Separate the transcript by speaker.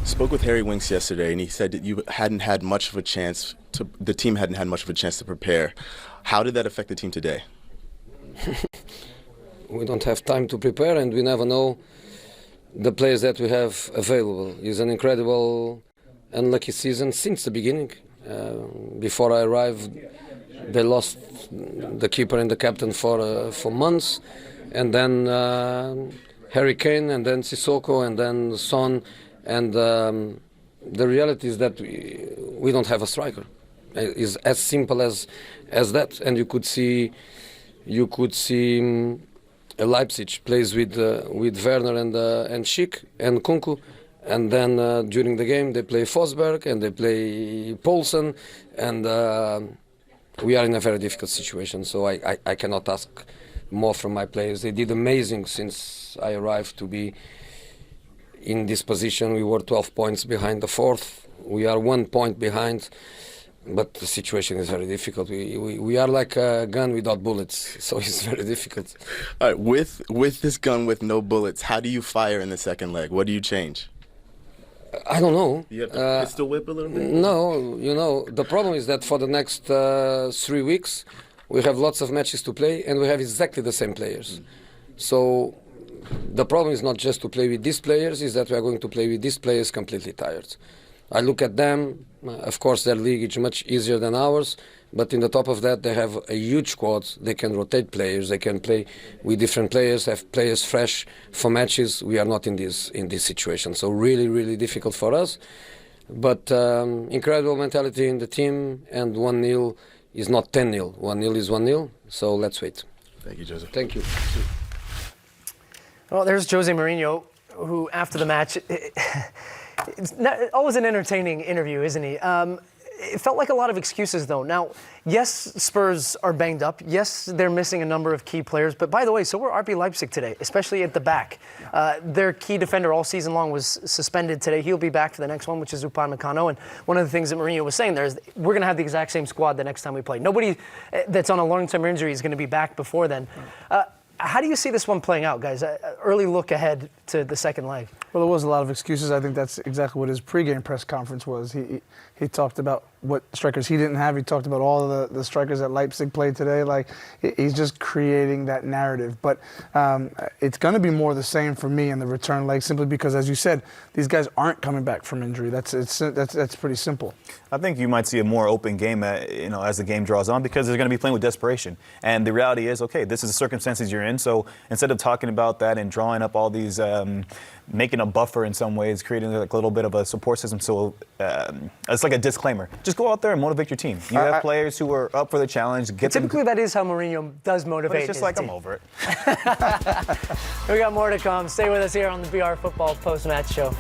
Speaker 1: Spoke with Harry Winks yesterday, and he said that you hadn't had much of a chance to. The team hadn't had much of a chance to prepare. How did that affect the team today?
Speaker 2: We don't have time to prepare, and we never know the players that we have available. It's an incredible, unlucky season since the beginning. Before I arrived, they lost the keeper and the captain for months, and then Harry Kane, and then Sissoko, and then Son, and the reality is that we don't have a striker. It's as simple as that, and you could see Leipzig plays with Werner and Schick and Kunku, and then during the game they play Forsberg and they play Poulsen, and we are in a very difficult situation. So I cannot ask more from my players. They did amazing since I arrived to be in this position. We were 12 points behind the fourth. We are 1 point behind. But the situation is very difficult. We are like a gun without bullets, so it's very difficult.
Speaker 1: All right, with this gun with no bullets, how do you fire in the second leg? What do you change?
Speaker 2: I don't know.
Speaker 1: You have to pistol whip a little bit?
Speaker 2: No, the problem is that for the next 3 weeks, we have lots of matches to play, and we have exactly the same players. So the problem is not just to play with these players, is that we are going to play with these players completely tired. I look at them, of course their league is much easier than ours, but in the top of that they have a huge squad. They can rotate players, they can play with different players, have players fresh for matches. We are not in this situation, so really difficult for us. But incredible mentality in the team, and 1-0 is not 10-0. 1-0 is 1-0, so let's wait.
Speaker 1: Thank you, Jose.
Speaker 2: Thank you.
Speaker 3: Well, there's Jose Mourinho, who after the match... It's always an entertaining interview, isn't he? It felt like a lot of excuses, though. Now, yes, Spurs are banged up. Yes, they're missing a number of key players. But by the way, so were RB Leipzig today, especially at the back. Their key defender all season long was suspended today. He'll be back for the next one, which is Upamecano. And one of the things that Mourinho was saying there is we're going to have the exact same squad the next time we play. Nobody that's on a long-term injury is going to be back before then. How do you see this one playing out, guys? Early look ahead to the second leg.
Speaker 4: Well, there was a lot of excuses. I think that's exactly what his pregame press conference was. He talked about what strikers he didn't have. He talked about all of the strikers that Leipzig played today. Like, he's just creating that narrative. But it's going to be more the same for me in the return leg, simply because, as you said, these guys aren't coming back from injury. That's pretty simple.
Speaker 5: I think you might see a more open game, as the game draws on, because they're going to be playing with desperation. And the reality is, okay, this is the circumstances you're in. So instead of talking about that and drawing up all these, making a buffer in some ways, creating like a little bit of a support system, so it's like a disclaimer. Just go out there and motivate your team. You have players who are up for the challenge.
Speaker 3: Typically, that is how Mourinho does motivate.
Speaker 5: But it's just like, I'm over it.
Speaker 3: We got more to come. Stay with us here on the BR Football Post-Match Show.